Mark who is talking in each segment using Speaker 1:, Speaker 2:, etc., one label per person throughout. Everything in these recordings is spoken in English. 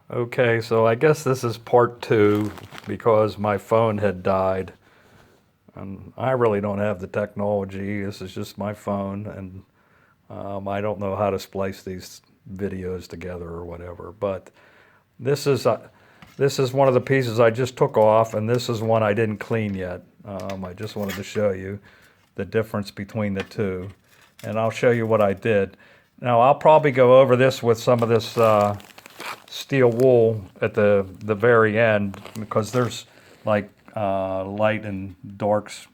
Speaker 1: Okay, so I guess this is part two because my phone had died. And I really don't have the technology. This is just my phone, and I don't know how to splice these videos together or whatever. But this is this is one of the pieces I just took off, and this is one I didn't clean yet. I just wanted to show you the difference between the two, and I'll show you what I did. Now I'll probably go over this with some of this steel wool at the very end because there's like light and darks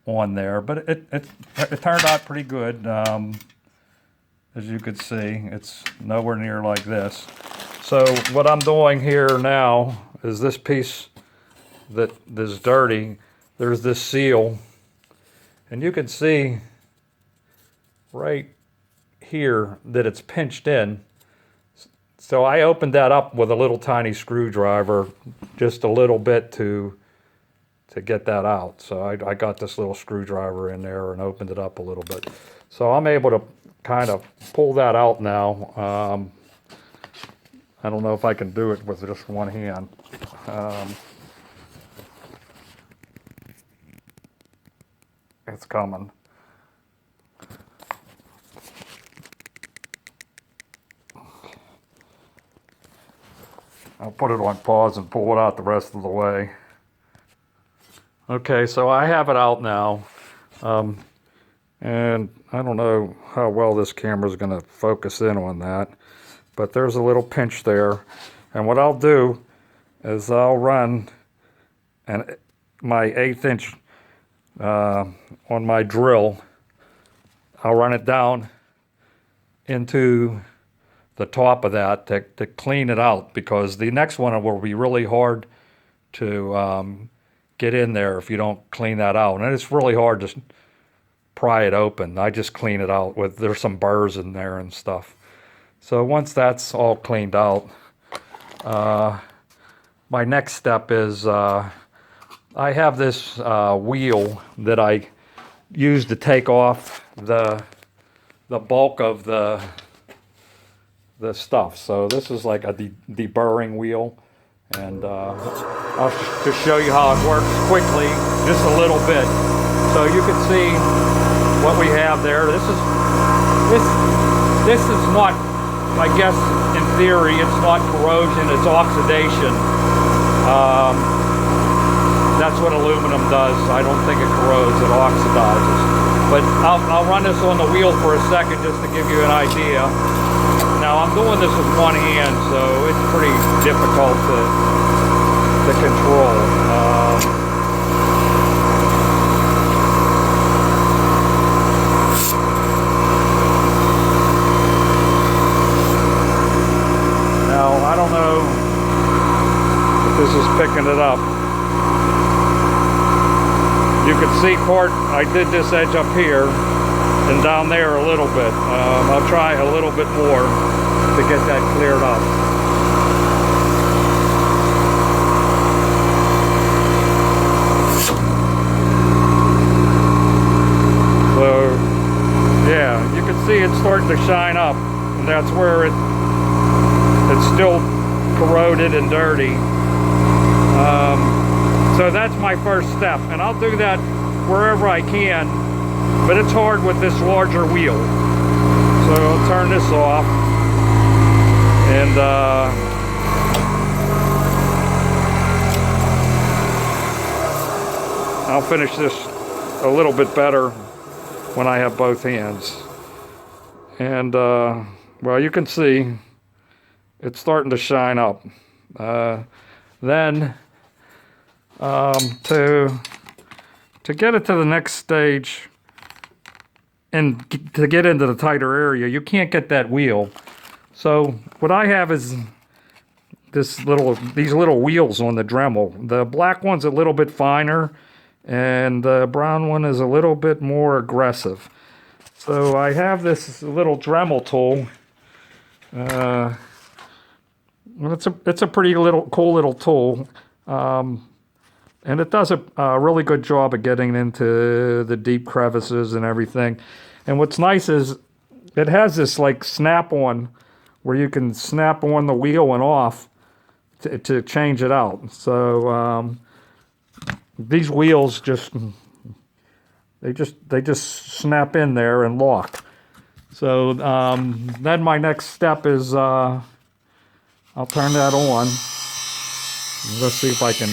Speaker 1: on there, but it turned out pretty good. As you could see, it's nowhere near like this. So what I'm doing here now is this piece that is dirty, there's this seal, and you can see right here that it's pinched in. So I opened that up with a little tiny screwdriver, just a little bit to get that out. So I got this little screwdriver in there and opened it up a little bit. So I'm able to kind of pull that out now. I don't know if I can do it with just one hand. It's coming. I'll put it on pause and pull it out the rest of the way. Okay, so I have it out now. And I don't know how well this camera is going to focus in on that, but there's a little pinch there. And what I'll do is I'll run my 1/8 inch on my drill. I'll run it down into the top of that to clean it out, because the next one will be really hard to get in there if you don't clean that out. And it's really hard to pry it open. I just clean it out with, there's some burrs in there and stuff. So once that's all cleaned out, my next step is I have this wheel that I use to take off the bulk of the stuff. So this is like a deburring wheel, and I'll just show you how it works quickly, just a little bit. So you can see what we have there. This is not, I guess in theory, it's not corrosion, it's oxidation. That's what aluminum does. I don't think it corrodes, it oxidizes. But I'll run this on the wheel for a second just to give you an idea. Now I'm doing this with one hand, so it's pretty difficult to control. Now I don't know if this is picking it up. You can see I did this edge up here and down there a little bit. I'll try a little bit more to get that cleared up. So yeah, you can see it's starting to shine up, and that's where it's still corroded and dirty. So that's my first step, and I'll do that wherever I can, but it's hard with this larger wheel. So I'll turn this off, and I'll finish this a little bit better when I have both hands. And well, you can see it's starting to shine up. Then to get it to the next stage and to get into the tighter area, you can't get that wheel. So what I have is these little wheels on the Dremel. The black one's a little bit finer, and the brown one is a little bit more aggressive. So I have this little Dremel tool. It's a pretty cool little tool. And it does a really good job of getting into the deep crevices and everything. And what's nice is it has this like snap-on where you can snap on the wheel and off to change it out. So these wheels they just snap in there and lock. So then my next step is I'll turn that on. Let's see if I can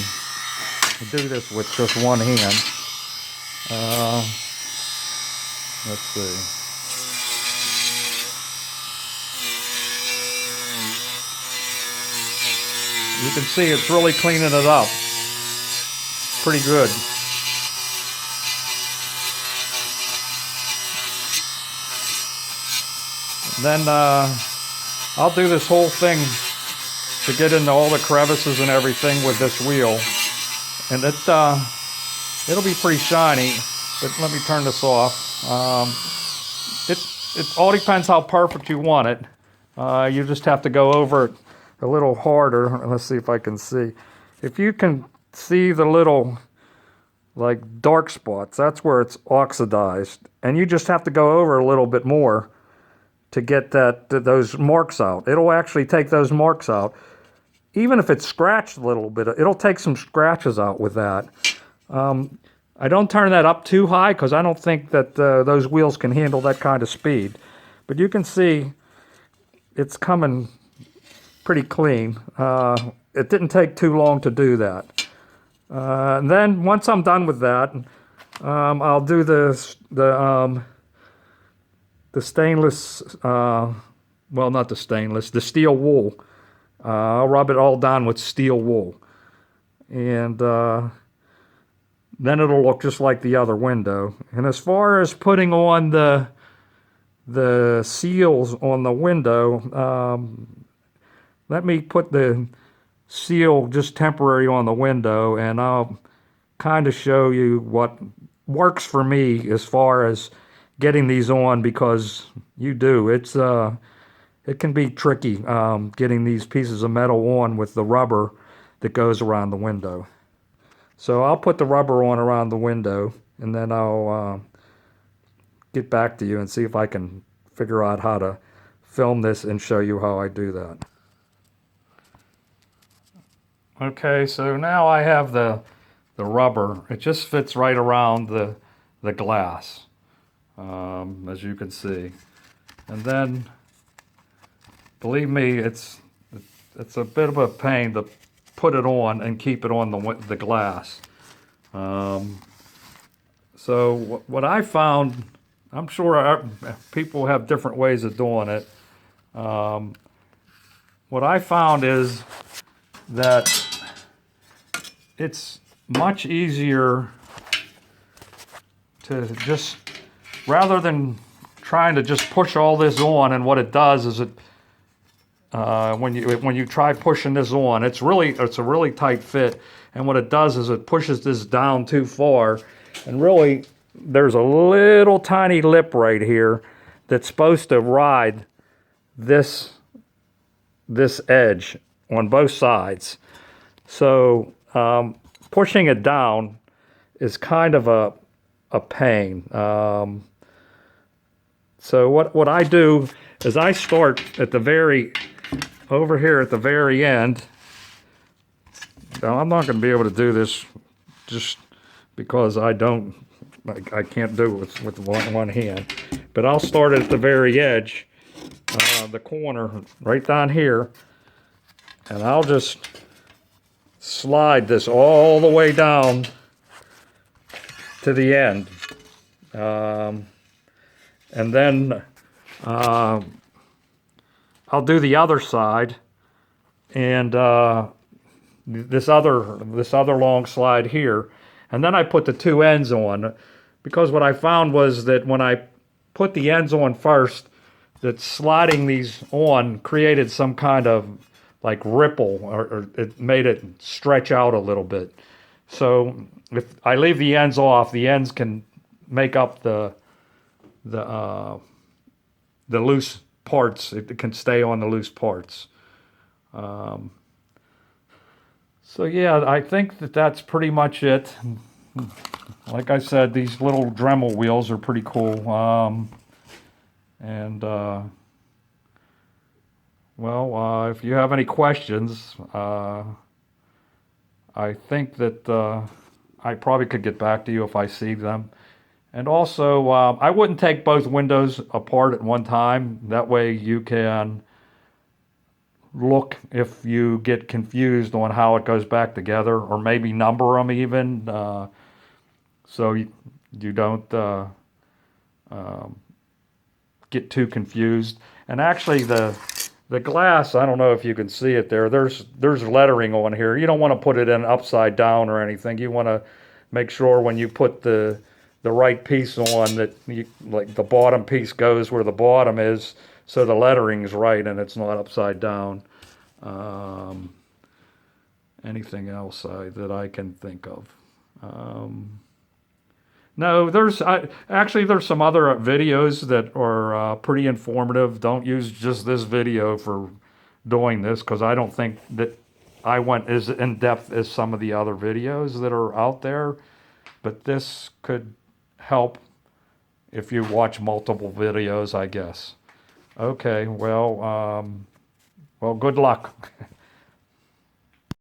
Speaker 1: do this with just one hand. Let's see. You can see it's really cleaning it up. Pretty good. Then I'll do this whole thing to get into all the crevices and everything with this wheel. And it'll be pretty shiny, but let me turn this off. It all depends how perfect you want it. You just have to go over it a little harder. Let's see if I can see. If you can see the little like dark spots, that's where it's oxidized. And you just have to go over a little bit more to get those marks out. It'll actually take those marks out. Even if it's scratched a little bit, it'll take some scratches out with that. I don't turn that up too high because I don't think that those wheels can handle that kind of speed. But you can see it's coming pretty clean. It didn't take too long to do that. And then once I'm done with that, I'll do the stainless, well, not the stainless, the steel wool. I'll rub it all down with steel wool. And then it'll look just like the other window. And as far as putting on the seals on the window, let me put the seal just temporary on the window, and I'll kind of show you what works for me as far as getting these on, because you do. It can be tricky getting these pieces of metal on with the rubber that goes around the window. So I'll put the rubber on around the window, and then I'll get back to you and see if I can figure out how to film this and show you how I do that. Okay, so now I have the rubber. It just fits right around the glass, as you can see. And then, believe me, it's a bit of a pain to put it on and keep it on the glass. So what I found, I'm sure people have different ways of doing it. What I found is that it's much easier to just, rather than trying to just push all this on, and what it does is when you try pushing this on, it's a really tight fit, and what it does is it pushes this down too far, and really there's a little tiny lip right here that's supposed to ride this edge on both sides. So pushing it down is kind of a pain. So what I do is I start at over here at the very end. Now, I'm not going to be able to do this just because I can't do it with one hand. But I'll start at the very edge, the corner right down here, and I'll just slide this all the way down to the end. And then I'll do the other side, and this other long slide here, and then I put the two ends on, because what I found was that when I put the ends on first, that sliding these on created some kind of like ripple, or it made it stretch out a little bit. So if I leave the ends off, the ends can make up the loose parts. It can stay on the loose parts. So yeah, I think that's pretty much it. Like I said, these little Dremel wheels are pretty cool. And Well, if you have any questions, I think that I probably could get back to you if I see them. And also, I wouldn't take both windows apart at one time. That way you can look if you get confused on how it goes back together, or maybe number them even, so you don't get too confused. And actually, the glass, I don't know if you can see it there. There's lettering on here. You don't want to put it in upside down or anything. You want to make sure when you put the right piece on that like the bottom piece goes where the bottom is, so the lettering's right and it's not upside down. Um, Anything else that I can think of? No, actually there's some other videos that are pretty informative. Don't use just this video for doing this, because I don't think that I went as in depth as some of the other videos that are out there. But this could help if you watch multiple videos, I guess. Okay, well, good luck.